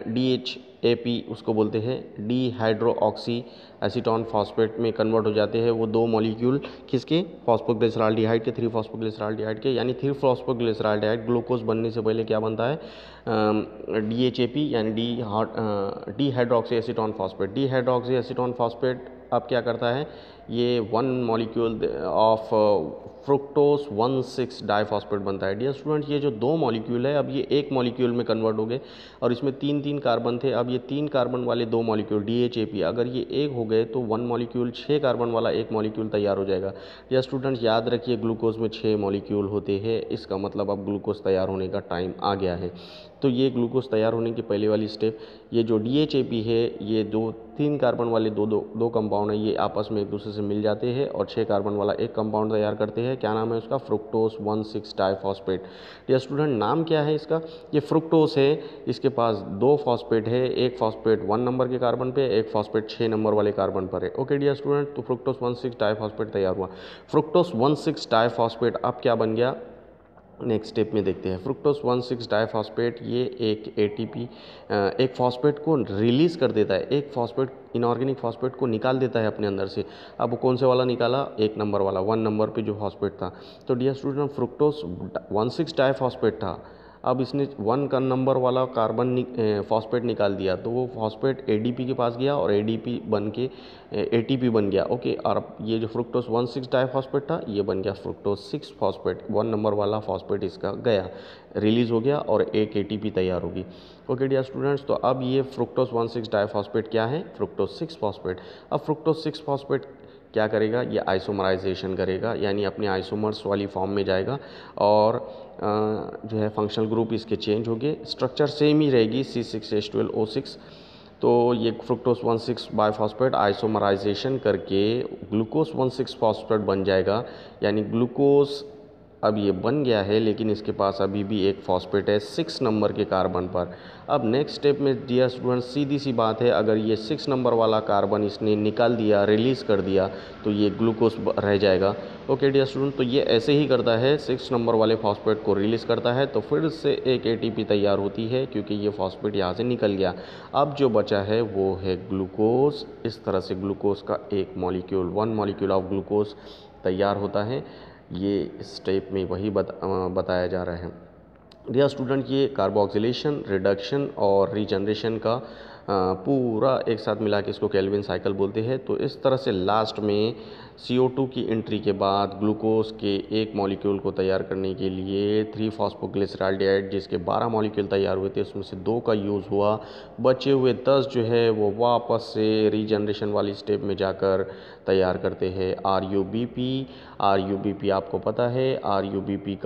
DHAP उसको बोलते हैं, डिहाइड्रोक्सी एसीटोन फॉस्फेट में कन्वर्ट हो जाते हैं वो 2 मॉलिक्यूल किसके, फॉस्फोग्लिसराल्डिहाइड के, 3 फॉस्फोग्लिसराल्डिहाइड के। यानी 3 फॉस्फोग्लिसराल्डिहाइड ग्लूकोज बनने से पहले क्या बनता है, DHAP यानी dehydroxy acetone phosphate. Dehydroxy acetone phosphate अब क्या करता है, ये 1 मॉलिक्यूल ऑफ फ्रुक्टोज 1,6 डाइफॉस्फेट बनता है। डियर स्टूडेंट ये जो 2 मॉलिक्यूल है अब ये 1 मॉलिक्यूल में कन्वर्ट हो गए और इसमें 3 कार्बन थे, अब ये 3 कार्बन वाले 2 मॉलिक्यूल DHAP अगर ये 1 हो गए तो 1 मॉलिक्यूल 6 कार्बन वाला 1 मॉलिक्यूल तैयार हो जाएगा। डियर स्टूडेंट याद रखिए ग्लूकोज में 6 मॉलिक्यूल होते हैं, इसका मतलब अब ग्लूकोज तैयार होने का टाइम आ गया है। तो ये ग्लूकोज तैयार होने की पहले वाली स्टेप, ये जो DHAP है ये 3 कार्बन वाले दो कंपाउंड है, ये आपस में एक दूसरे से मिल जाते हैं और 6 कार्बन वाला एक कंपाउंड तैयार करते हैं। क्या नाम है उसका? Fructose 1,6 diphosphate. डियर स्टूडेंट, नाम क्या है इसका? ये फ्रुक्टोस है। इसके पास 2 फॉस्फेट है, एक फॉस्फेट 1 नंबर के कार्बन पे, एक फॉस्फेट 6 नंबर वाले कार्बन पर है। ओके डियर स्टूडेंट, तो फ्रुक्टोस 1,6 डाइफॉस्फेट तैयार हुआ। फ्रुक्टोस 1,6 डाइफॉस्फेट अब क्या बन गया? नेक्स्ट स्टेप में देखते हैं। फ्रुक्टोस 1,6 डाइफॉस्फेट ये एक एटीपी एक फॉस्फेट को रिलीज़ कर देता है, एक फॉस्फेट इनऑर्गेनिक फॉस्फेट को निकाल देता है अपने अंदर से। अब वो कौन से वाला निकाला? 1 नंबर वाला, 1 नंबर पे जो फॉस्फेट था। तो डियर स्टूडेंट, फ्रुक्टोस 1,6 डाइफॉस्फेट था, अब इसने 1 का नंबर वाला कार्बन फॉस्फेट निकाल दिया, तो वो फॉस्फेट एडीपी के पास गया और एडीपी बन के एटीपी बन गया। ओके, और ये जो फ्रुक्टोस 1,6 डाइफॉस्फेट था ये बन गया फ्रुक्टोस 6 फॉस्फेट। 1 नंबर वाला फॉस्फेट इसका गया, रिलीज़ हो गया और एक एटीपी तैयार होगी। ओके डियर स्टूडेंट्स, तो अब ये फ्रुक्टोस 1,6 डाइफॉस्फेट क्या है? Fructose 6 phosphate. अब फ्रुक्टोस 6 फॉस्फेट क्या करेगा? ये आइसोमराइजेशन करेगा, यानी अपने आइसोमर्स वाली फॉर्म में जाएगा और जो है फंक्शनल ग्रुप इसके चेंज हो गए, स्ट्रक्चर सेम ही रहेगी C6H12O6। तो ये फ्रुक्टोस 1,6 बाइफॉस्फेट आइसोमराइजेशन करके ग्लूकोज 1,6 फॉस्फेट बन जाएगा, यानी ग्लूकोज अब ये बन गया है, लेकिन इसके पास अभी भी एक फॉस्फेट है 6 नंबर के कार्बन पर। अब नेक्स्ट स्टेप में डियर स्टूडेंट सीधी सी बात है, अगर ये 6 नंबर वाला कार्बन इसने निकाल दिया, रिलीज़ कर दिया, तो ये ग्लूकोज रह जाएगा। ओके डियर स्टूडेंट, तो ये ऐसे ही करता है, 6 नंबर वाले फॉस्फेट को रिलीज़ करता है तो फिर से एक एटीपी तैयार होती है, क्योंकि ये फॉस्फेट यहाँ से निकल गया। अब जो बचा है वो है ग्लूकोज। इस तरह से ग्लूकोज का एक मॉलिक्यूल, 1 मॉलिक्यूल ऑफ ग्लूकोज तैयार होता है। ये स्टेप में वही बताया जा रहा है। डियर स्टूडेंट, ये कार्बोक्सिलेशन, रिडक्शन और रीजनरेशन का पूरा एक साथ मिला के इसको केल्विन साइकिल बोलते हैं। तो इस तरह से लास्ट में CO2 की एंट्री के बाद ग्लूकोज के एक मॉलिक्यूल को तैयार करने के लिए 3-फॉस्फोग्लिसराल्डिहाइड जिसके 12 मॉलिक्यूल तैयार हुए थे, उसमें से 2 का यूज़ हुआ। बचे हुए 10 जो है वो वापस से रीजनरेशन वाली स्टेप में जाकर तैयार करते हैं RUBP। RUBP आपको पता है, RUBP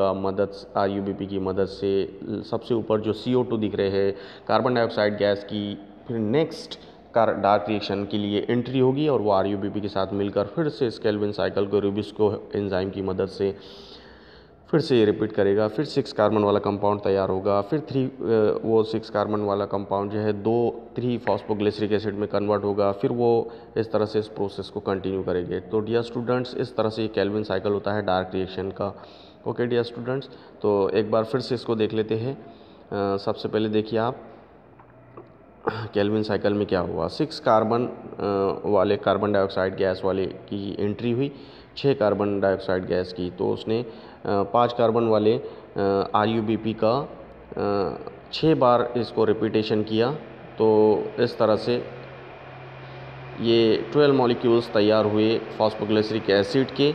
की मदद से सबसे ऊपर जो CO2 दिख रहे हैं, कार्बन डाइऑक्साइड गैस की फिर नेक्स्ट डार्क रिएक्शन के लिए एंट्री होगी और वो RUBP के साथ मिलकर फिर से इस केल्विन साइकिल को रूबिस्को एंजाइम की मदद से फिर से ये रिपीट करेगा। फिर 6 कार्बन वाला कंपाउंड तैयार होगा, फिर 6 कार्बन वाला कंपाउंड जो है 3-फॉस्फोग्लिसरिक एसिड में कन्वर्ट होगा, फिर वो इस तरह से इस प्रोसेस को कंटिन्यू करेंगे। तो डियर स्टूडेंट्स, इस तरह से ये केल्विन साइकिल होता है डार्क रिएक्शन का। ओके डियर स्टूडेंट्स, तो एक बार फिर से इसको देख लेते हैं। सबसे पहले देखिए आप केल्विन साइकिल में क्या हुआ। 6 कार्बन वाले कार्बन डाइऑक्साइड गैस वाले की एंट्री हुई, 6 कार्बन डाइऑक्साइड गैस की, तो उसने 5 कार्बन वाले RUBP का 6 बार इसको रिपीटेशन किया। तो इस तरह से ये 12 मॉलिक्यूल्स तैयार हुए फॉस्फोग्लिसरिक एसिड के।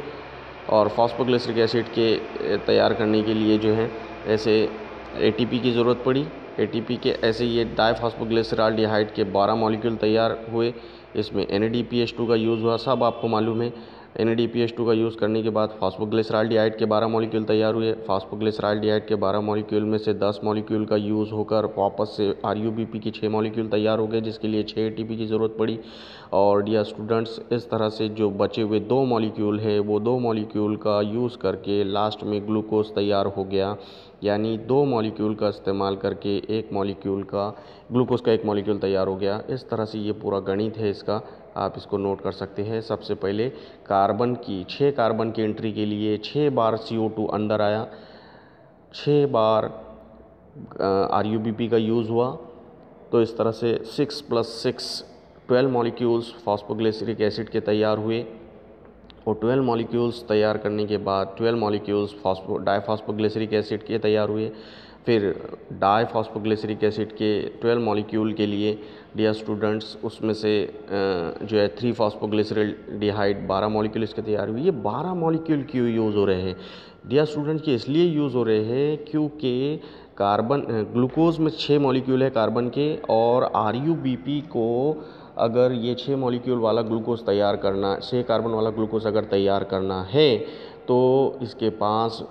और फॉस्फोग्लिसरिक एसिड के तैयार करने के लिए जो है ऐसे ATP की ज़रूरत पड़ी। ATP के ऐसे ये डाइफॉस्फोग्लिसराल्डिहाइड के 12 मॉलिक्यूल तैयार हुए। इसमें NADPH2 का यूज़ हुआ, सब आपको मालूम है। NADPH2 का यूज़ करने के बाद फॉस्फोग्लिसराल्डिहाइड के 12 मॉलिक्यूल तैयार हुए। फॉस्फोग्लिसराल्डिहाइड के 12 मॉलिक्यूल में से 10 मॉलिक्यूल का यूज़ होकर वापस से RUBP की 6 मॉलिक्यूल तैयार हो गए, जिसके लिए 6 ATP की ज़रूरत पड़ी। और डियर स्टूडेंट्स, इस तरह से जो बचे हुए 2 मॉलिक्यूल है वो 2 मॉलिक्यूल का यूज़ करके लास्ट में ग्लूकोज तैयार हो गया, यानी 2 मॉलिक्यूल का इस्तेमाल करके एक मॉलिक्यूल का ग्लूकोज का एक मॉलिक्यूल तैयार हो गया। इस तरह से ये पूरा गणित है इसका, आप इसको नोट कर सकते हैं। सबसे पहले 6 कार्बन की एंट्री के लिए 6 बार CO2 अंदर आया, 6 बार RUBP का यूज़ हुआ। तो इस तरह से 6 + 6 12 मॉलिक्यूल्स फॉस्फोग्लिसरिक एसिड के तैयार हुए। और 12 मॉलिक्यूल्स तैयार करने के बाद 12 मॉलिक्यूल्स डाइफॉस्फोग्लिसरिक एसिड के तैयार हुए। फिर डाइफॉस्फोग्लिसरिक एसिड के 12 मॉलिक्यूल के लिए डियर स्टूडेंट्स उसमें से जो है 3-फॉस्फोग्लिसराल्डिहाइड 12 मॉलिक्यूल इसके तैयार हुए। ये 12 मॉलिक्यूल क्यों यूज़ हो रहे हैं डियर स्टूडेंट्स? ये इसलिए यूज़ हो रहे हैं क्योंकि ग्लूकोज में 6 मॉलिक्यूल है कार्बन के, और RUBP को अगर ये 6 मॉलिक्यूल वाला ग्लूकोज तैयार करना, 6 कार्बन वाला ग्लूकोज अगर तैयार करना है, तो इसके पास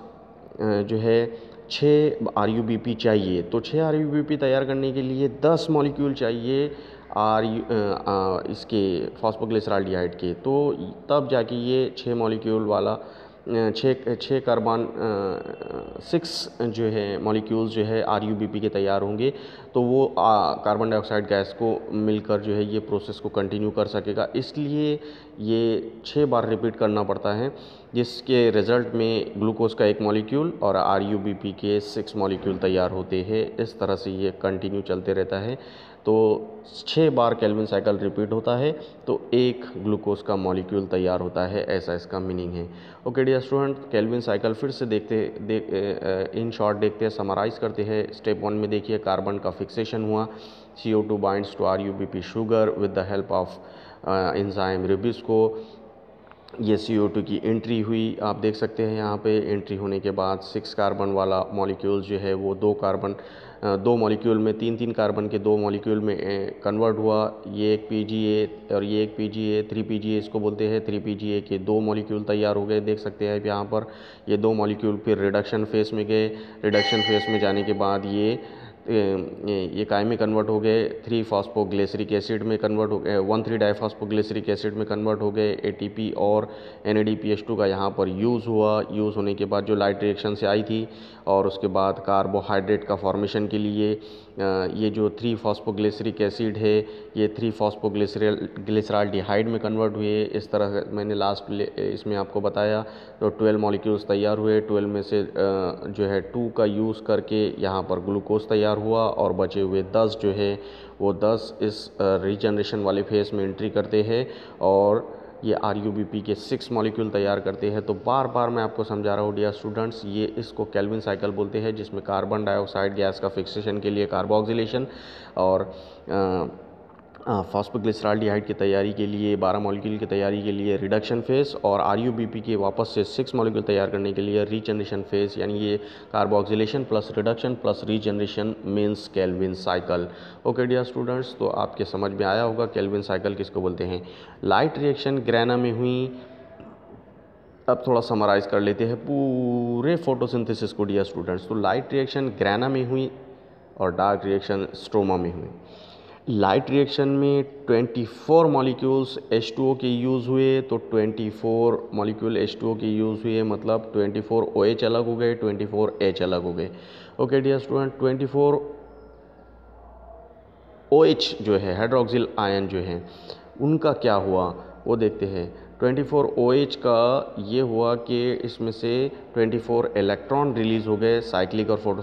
जो है 6 RUBP चाहिए, तो 6 RUBP तैयार करने के लिए 10 मॉलिक्यूल चाहिए इसके फॉस्फोग्लिसराल्डिहाइड के, तो तब जाके ये 6 मॉलिक्यूल वाला 6 कार्बन 6 जो है मॉलिक्यूल्स जो है RUBP के तैयार होंगे, तो वो कार्बन डाइऑक्साइड गैस को मिलकर जो है ये प्रोसेस को कंटिन्यू कर सकेगा। इसलिए ये 6 बार रिपीट करना पड़ता है, जिसके रिज़ल्ट में ग्लूकोज का 1 मॉलिक्यूल और RUBP के 6 मॉलिक्यूल तैयार होते हैं। इस तरह से ये कंटिन्यू चलते रहता है। तो 6 बार केल्विन साइकिल रिपीट होता है तो 1 ग्लूकोज का मॉलिक्यूल तैयार होता है, ऐसा इसका मीनिंग है। Okay dear student, Calvin cycle फिर से इन शॉर्ट देखते हैं, समराइज़ करते हैं। स्टेप 1 में देखिए कार्बन का फिक्सेशन हुआ, CO2 binds to RUBP sugar with the help of enzyme rubisco. ये CO2 की एंट्री हुई, आप देख सकते हैं यहाँ पे। एंट्री होने के बाद 6 कार्बन वाला मॉलिक्यूल जो है वो 2 मॉलिक्यूल में 3 कार्बन के 2 मॉलिक्यूल में कन्वर्ट हुआ। ये एक PGA और ये एक PGA, 3 PGA इसको बोलते हैं। 3 PGA के 2 मॉलिक्यूल तैयार हो गए, देख सकते हैं यहाँ पर। ये 2 मॉलिक्यूल फिर रिडक्शन फेस में गए। रिडक्शन फेस में जाने के बाद ये काय में कन्वर्ट हो गए, 3 फॉस्फोग्लिसरिक एसिड में कन्वर्ट हो गए, 1,3 डाइफॉस्फोग्लिसरिक एसिड में कन्वर्ट हो गए। ATP और NADPH2 का यहाँ पर यूज़ हुआ। यूज़ होने के बाद जो लाइट रिएक्शन से आई थी, और उसके बाद कार्बोहाइड्रेट का फॉर्मेशन के लिए ये जो 3 फॉस्फोग्लिसरिक एसिड है ये 3 फॉस्फोग्लिसराल्डिहाइड में कन्वर्ट हुए। इस तरह मैंने लास्ट इसमें आपको बताया, तो 12 मॉलिक्यूल्स तैयार हुए। 12 में से जो है 2 का यूज़ करके यहाँ पर ग्लूकोज तैयार हुआ, और बचे हुए 10 जो है वो 10 इस रीजनरेशन वाले फेज में एंट्री करते हैं, और ये RUBP के 6 मॉलिक्यूल तैयार करते हैं। तो बार बार मैं आपको समझा रहा हूँ डियर स्टूडेंट्स, ये इसको केल्विन साइकिल बोलते हैं, जिसमें कार्बन डाइऑक्साइड गैस का फिक्सेशन के लिए कार्बोक्सिलेशन, और फॉस्फोग्लिसराल्डिहाइड की तैयारी के लिए 12 मॉलिक्यूल की तैयारी के लिए रिडक्शन फेज, और RUBP के वापस से 6 मॉलिक्यूल तैयार करने के लिए रीजनरेशन फेज, यानी ये carboxylation plus reduction plus regeneration means Calvin cycle. Okay dear students, तो आपके समझ में आया होगा केल्विन साइकिल किसको बोलते हैं। लाइट रिएक्शन ग्रेना में हुई। अब थोड़ा समराइज़ कर लेते हैं पूरे फोटोसिंथेसिस को डियर स्टूडेंट्स। तो लाइट रिएक्शन ग्रेना में हुई और डार्क रिएक्शन स्ट्रोमा में हुई। लाइट रिएक्शन में 24 मॉलिक्यूल्स H2O के यूज़ हुए, तो 24 मॉलिक्यूल H2O के यूज़ हुए, मतलब 24 OH अलग हो गए, 24 H अलग हो गए। ओके डियर स्टूडेंट, 24 OH जो है हाइड्रोक्सिल आयन जो है उनका क्या हुआ वो देखते हैं। 24 OH का ये हुआ कि इसमें से 24 इलेक्ट्रॉन रिलीज़ हो गए साइक्लिक और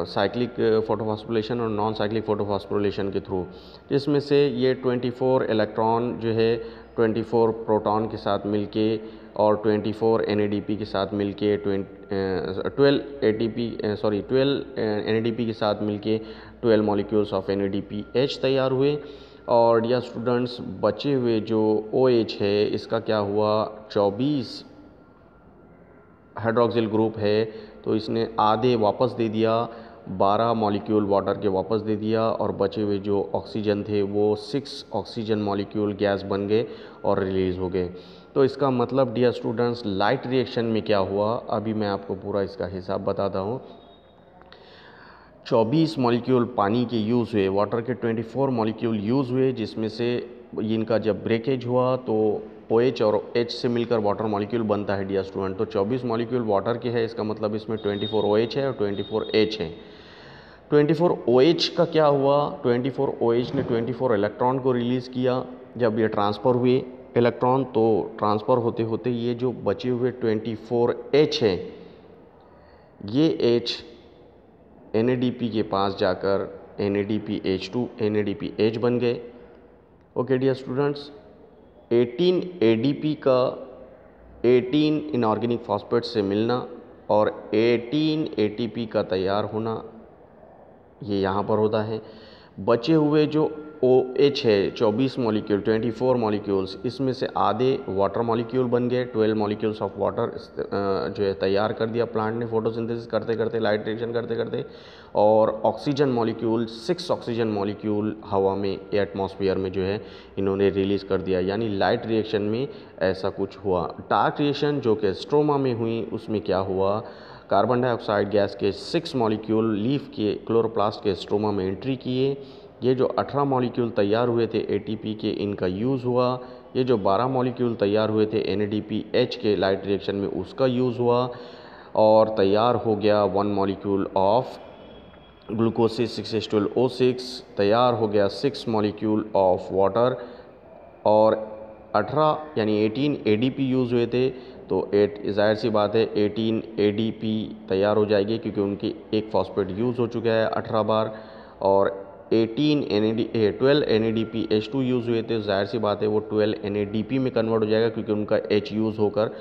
साइक्लिक फोटोफॉस्फोरिलेशन और नॉन साइक्लिक फोटोफॉस्फोरिलेशन के थ्रू, जिसमें से ये 24 इलेक्ट्रॉन जो है 24 प्रोटॉन के साथ मिलके और 24 NADP के साथ मिलके 12 NADP के साथ मिलके 12 मॉलिक्यूल्स ऑफ NADPH तैयार हुए। और डियर स्टूडेंट्स, बचे हुए जो OH है इसका क्या हुआ, 24 हाइड्रोक्सिल ग्रुप है, तो इसने आधे वापस दे दिया, 12 मॉलिक्यूल वाटर के वापस दे दिया, और बचे हुए जो ऑक्सीजन थे वो 6 ऑक्सीजन मॉलिक्यूल गैस बन गए और रिलीज़ हो गए। तो इसका मतलब डियर स्टूडेंट्स, लाइट रिएक्शन में क्या हुआ, अभी मैं आपको पूरा इसका हिसाब बताता हूँ। 24 मॉलिक्यूल पानी के यूज़ हुए, वाटर के 24 मॉलिक्यूल यूज़ हुए, जिसमें से इनका जब ब्रेकेज हुआ तो OH और H से मिलकर वाटर मॉलिक्यूल बनता है डियर स्टूडेंट। तो 24 मॉलिक्यूल वाटर के है, इसका मतलब इसमें 24 OH है और 24 H है। 24 OH का क्या हुआ, 24 OH ने 24 इलेक्ट्रॉन को रिलीज़ किया। जब ये ट्रांसफ़र हुए इलेक्ट्रॉन, तो ट्रांसफ़र होते होते ये जो बचे हुए 24 H है, ये H NADP के पास जाकर NADPH2 NADPH बन गए। ओके डियर स्टूडेंट्स, 18 ADP का 18 इनऑर्गेनिक फॉस्फेट से मिलना और 18 ATP का तैयार होना, ये यहाँ पर होता है। बचे हुए जो OH है 24 मॉलिक्यूल 24 मॉलिक्यूल्स, इसमें से आधे वाटर मॉलिक्यूल बन गए, 12 मॉलिक्यूल्स ऑफ वाटर जो है तैयार कर दिया प्लांट ने फोटोसिंथेसिस करते करते, लाइट रिएक्शन करते करते। और ऑक्सीजन मॉलिक्यूल 6 ऑक्सीजन मॉलिक्यूल हवा में, एटमॉस्फेयर में जो है इन्होंने रिलीज़ कर दिया, यानी लाइट रिएक्शन में ऐसा कुछ हुआ। डार्क रिएक्शन जो कि स्ट्रोमा में हुई, उसमें क्या हुआ, कार्बन डाइऑक्साइड गैस के 6 मॉलिक्यूल लीफ के क्लोरोप्लास्ट के स्ट्रोमा में एंट्री किए। ये जो 18 मॉलिक्यूल तैयार हुए थे ATP के, इनका यूज़ हुआ। ये जो 12 मॉलिक्यूल तैयार हुए थे NADPH के लाइट रिएक्शन में, उसका यूज़ हुआ और तैयार हो गया 1 मॉलिक्यूल ऑफ ग्लूकोज 6H12O6, तैयार हो गया 6 मॉलिक्यूल ऑफ वाटर और 18 यानी 18 ADP यूज़ हुए थे। तो ज़ाहिर सी बात है 18 ADP तैयार हो जाएगी क्योंकि उनकी एक फॉस्फेट यूज़ हो चुका है 18 बार, और 12 NADPH2 यूज़ हुए थे। ज़ाहिर सी बात है वो 12 NADP में कन्वर्ट हो जाएगा क्योंकि उनका H यूज़ होकर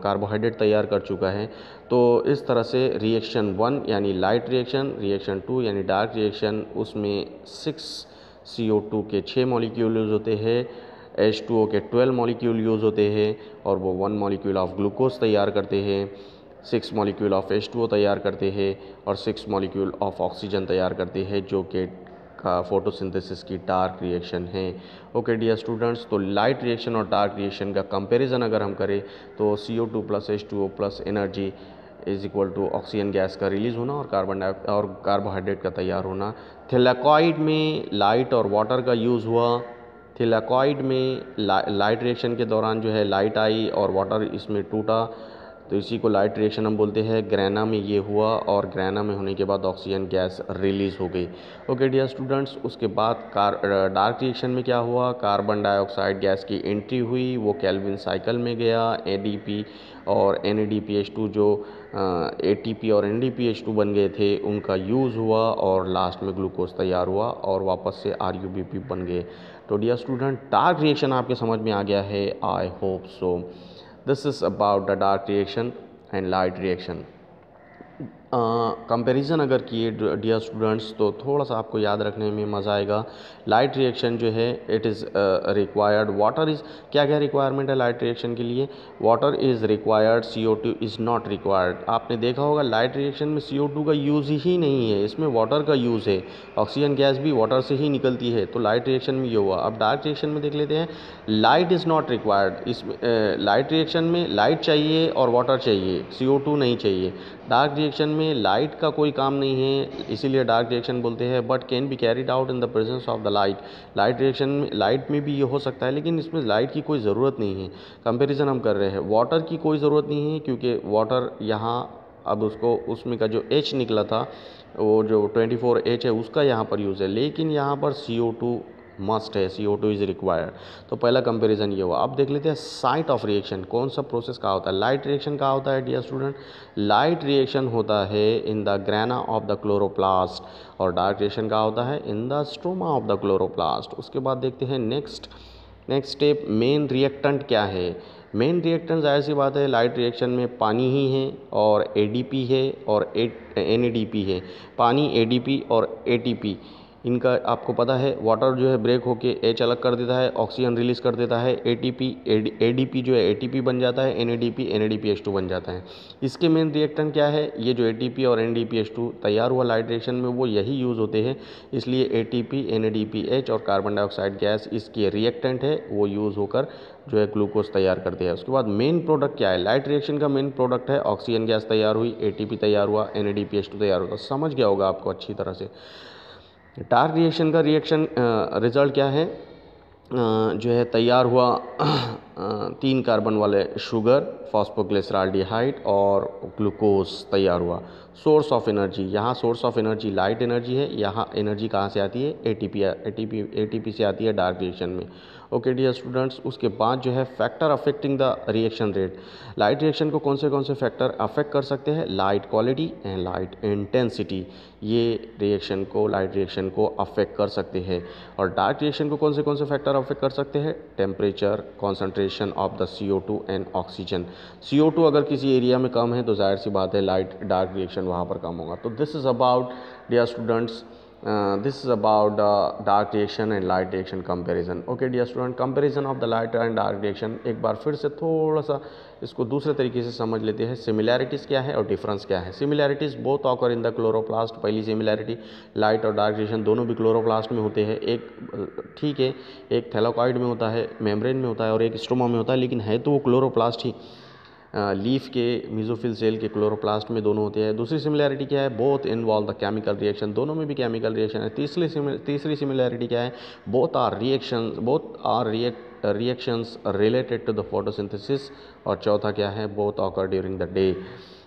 कार्बोहाइड्रेट तैयार कर चुका है। तो इस तरह से रिएक्शन 1 यानी लाइट रिएक्शन, रिएक्शन 2 यानी डार्क रिएक्शन, उसमें 6 CO2 के 6 मॉलिक्यूल यूज़ होते हैं, H2O के 12 मॉलिक्यूल यूज़ होते हैं और वो 1 मॉलिक्यूल ऑफ ग्लूकोज तैयार करते हैं, 6 मॉलिक्यूल ऑफ H2O तैयार करते हैं और 6 मॉलिक्यूल ऑफ ऑक्सीजन तैयार करते हैं, जो कि का फोटोसिंथेसिस की डार्क रिएक्शन है। ओके डियर स्टूडेंट्स, तो लाइट रिएक्शन और डार्क रिएक्शन का कंपैरिजन अगर हम करें तो CO2 plus H2O plus energy is equal to oxygen gas का रिलीज़ होना और कार्बोहाइड्रेट का तैयार होना। थिलाकॉइड में लाइट और वाटर का यूज़ हुआ। थिलाकॉइड में लाइट रिएक्शन के दौरान जो है लाइट आई और वाटर इसमें टूटा, तो इसी को लाइट रिएक्शन हम बोलते हैं। ग्रैना में ये हुआ और ग्रैना में होने के बाद ऑक्सीजन गैस रिलीज़ हो गई। ओके डियर स्टूडेंट्स, उसके बाद डार्क रिएक्शन में क्या हुआ, कार्बन डाइऑक्साइड गैस की एंट्री हुई, वो केल्विन साइकिल में गया, ADP और NADPH2 जो ATP और NADPH2 बन गए थे उनका यूज़ हुआ और लास्ट में ग्लूकोज तैयार हुआ और वापस से RUBP बन गए। तो डियर स्टूडेंट, डार्क रिएक्शन आपके समझ में आ गया है, I hope so. This is about the dark reaction and light reaction. Comparison अगर किए डियर स्टूडेंट्स तो थोड़ा सा आपको याद रखने में मज़ा आएगा। लाइट रिएक्शन जो है it is required water is, क्या क्या रिक्वायरमेंट है लाइट रिएक्शन के लिए, water is required, CO2 is not required. आपने देखा होगा लाइट रिएक्शन में CO2 का यूज़ ही नहीं है, इसमें वाटर का यूज़ है, ऑक्सीजन गैस भी वाटर से ही निकलती है, तो लाइट रिएक्शन में ये हुआ। अब डार्क रिएक्शन में देख लेते हैं, लाइट इज़ नॉट रिक्वायर्ड। इसमें लाइट रिएक्शन में लाइट चाहिए और वाटर चाहिए, CO2 नहीं चाहिए। डार्क रिएक्शन में लाइट का कोई काम नहीं है, इसीलिए डार्क रिएक्शन बोलते हैं, but can be carried out in the presence of the light. Light reaction में लाइट में भी ये हो सकता है, लेकिन इसमें लाइट की कोई ज़रूरत नहीं है। कंपैरिजन हम कर रहे हैं, वाटर की कोई ज़रूरत नहीं है क्योंकि वाटर यहाँ अब उसको उसमें का जो H निकला था, वो जो 24H है उसका यहाँ पर यूज़ है, लेकिन यहाँ पर CO2 मस्ट है, CO2 इज़ रिक्वायर्ड। तो पहला कंपैरिजन ये हुआ। अब देख लेते हैं साइट ऑफ रिएक्शन, कौन सा प्रोसेस कहाँ होता है। लाइट रिएक्शन कहाँ होता है डियर स्टूडेंट, लाइट रिएक्शन होता है in the grana of the chloroplast, और डार्क रिएक्शन कहाँ होता है, इन the stroma of the chloroplast. उसके बाद देखते हैं नेक्स्ट स्टेप, मेन रिएक्टेंट क्या है। मेन रिएक्टेंट जाहिर सी बात है लाइट रिएक्शन में पानी ही है और ADP है और NADP है। पानी, ADP और ATP, इनका आपको पता है, वाटर जो है ब्रेक होके H अलग कर देता है, ऑक्सीजन रिलीज़ कर देता है, ADP जो है ATP बन जाता है, NADPH2 बन जाता है। इसके मेन रिएक्टेंट क्या है, ये जो ATP और NADPH2 तैयार हुआ लाइट रिएक्शन में वो यही यूज़ होते हैं, इसलिए ATP, NADPH और कार्बन डाइऑक्साइड गैस इसके रिएक्टेंट है, वो यूज़ होकर जो है ग्लूकोज तैयार करते हैं। उसके बाद मेन प्रोडक्ट क्या है, लाइट रिएक्शन का मेन प्रोडक्ट है ऑक्सीजन गैस तैयार हुई, ATP तैयार हुआ, NADPH2 तैयार हुआ। समझ गया होगा आपको अच्छी तरह से। डार्क रिएक्शन का रिएक्शन रिजल्ट क्या है, जो है तैयार हुआ 3 कार्बन वाले शुगर, फॉस्फोग्लिसराल्डिहाइड और ग्लूकोज तैयार हुआ। सोर्स ऑफ एनर्जी, यहाँ source of energy light energy है, यहाँ एनर्जी कहाँ से आती है, ATP से आती है डार्क रिएक्शन में। ओके डियर स्टूडेंट्स, उसके बाद जो है factor affecting the reaction rate. Light reaction को कौन से फैक्टर अफेक्ट कर सकते हैं, light quality and light intensity, ये रिएक्शन को लाइट रिएक्शन को अफेक्ट कर सकते हैं। और डार्क रिएक्शन को कौन से फैक्टर अफेक्ट कर सकते हैं, temperature, concentration of the CO2 and oxygen. CO2 अगर किसी एरिया में कम है तो जाहिर सी बात है लाइट डार्क रिएक्शन वहाँ पर कम होगा। तो this is about dear students, this is about the dark reaction and light reaction comparison. Okay dear student, comparison of the light and dark reaction, एक बार फिर से थोड़ा सा इसको दूसरे तरीके से समझ लेते हैं। सिमिलैरिटीज़ क्या है और डिफरेंस क्या है। Similarities both occur in the chloroplast, पहली सिमिलैरिटी लाइट और डार्क रिएक्शन दोनों भी क्लोरोप्लास्ट में होते हैं। एक ठीक है, एक थैलाकॉइड में होता है, मेम्ब्रेन में होता है और एक स्ट्रोमा में होता है, लेकिन है तो वो क्लोरोप्लास्ट ही। लीफ के मेसोफिल सेल के क्लोरोप्लास्ट में दोनों होते हैं। दूसरी सिमिलैरिटी क्या है, both involve the chemical reaction, दोनों में भी केमिकल रिएक्शन है। तीसरी सिमिलैरिटी क्या है, both are reactions related to the photosynthesis. और चौथा क्या है, both occur during the day,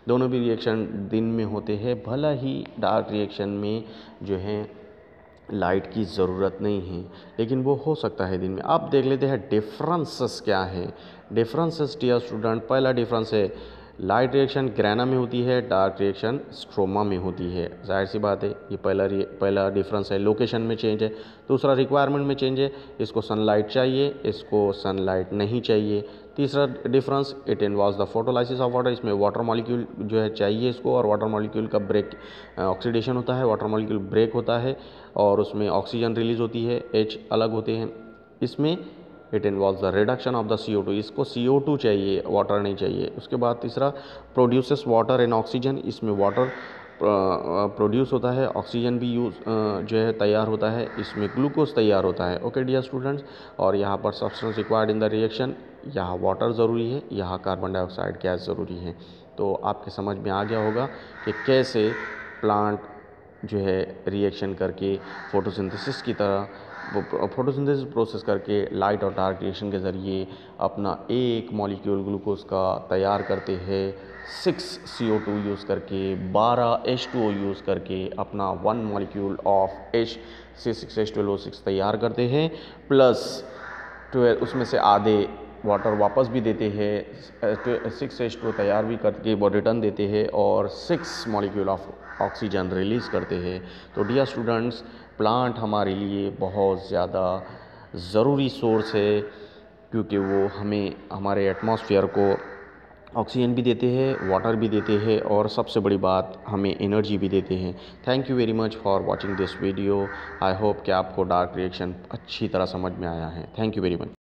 दोनों भी रिएक्शन दिन में होते हैं। भला ही डार्क रिएक्शन में जो है लाइट की ज़रूरत नहीं है, लेकिन वो हो सकता है दिन में। आप देख लेते हैं डिफरेंसेस क्या है। डिफरेंसेस डियर स्टूडेंट, पहला डिफरेंस है लाइट रिएक्शन ग्रैना में होती है, डार्क रिएक्शन स्ट्रोमा में होती है। जाहिर सी बात है, ये पहला डिफरेंस है। लोकेशन में चेंज है। दूसरा रिक्वायरमेंट में चेंज है, इसको सनलाइट चाहिए, इसको सनलाइट नहीं चाहिए। तीसरा difference, it involves the photolysis of water, इसमें वाटर मॉलिक्यूल जो है चाहिए इसको, और वाटर मॉलिक्यूल का ब्रेक ऑक्सीडेशन होता है, वाटर मॉलिक्यूल ब्रेक होता है और उसमें ऑक्सीजन रिलीज होती है, H अलग होते हैं। इसमें it involves the reduction of the CO2, इसको CO2 चाहिए, वाटर नहीं चाहिए। उसके बाद तीसरा, प्रोड्यूसेस वाटर एंड ऑक्सीजन, इसमें वाटर प्रोड्यूस होता है, ऑक्सीजन भी जो है तैयार होता है, इसमें ग्लूकोज तैयार होता है। ओके डियर स्टूडेंट्स, और यहाँ पर substance required in the reaction, यहाँ वाटर ज़रूरी है, यहाँ कार्बन डाइऑक्साइड गैस ज़रूरी है। तो आपके समझ में आ गया होगा कि कैसे प्लांट जो है रिएक्शन करके फोटोसिंथेसिस की तरह फोटोसिंथेसिस प्रोसेस करके लाइट और डार्क रिएक्शन के ज़रिए अपना एक मॉलिक्यूल ग्लूकोज का तैयार करते हैं, 6 CO2 यूज़ करके, 12 H2O यूज़ करके अपना 1 मॉलिक्यूल ऑफ C6H12O6 तैयार करते हैं, प्लस 12 उसमें से आधे वाटर वापस भी देते हैं, 6H2O तैयार भी करके वो रिटर्न देते हैं और 6 मॉलिक्यूल ऑफ ऑक्सीजन रिलीज़ करते हैं। तो डियर स्टूडेंट्स, प्लांट हमारे लिए बहुत ज़्यादा ज़रूरी सोर्स है, क्योंकि वो हमें हमारे एटमॉस्फेयर को ऑक्सीजन भी देते हैं, वाटर भी देते हैं और सबसे बड़ी बात हमें एनर्जी भी देते हैं। Thank you very much for watching this video. I hope कि आपको डार्क रिएक्शन अच्छी तरह समझ में आया है। Thank you very much.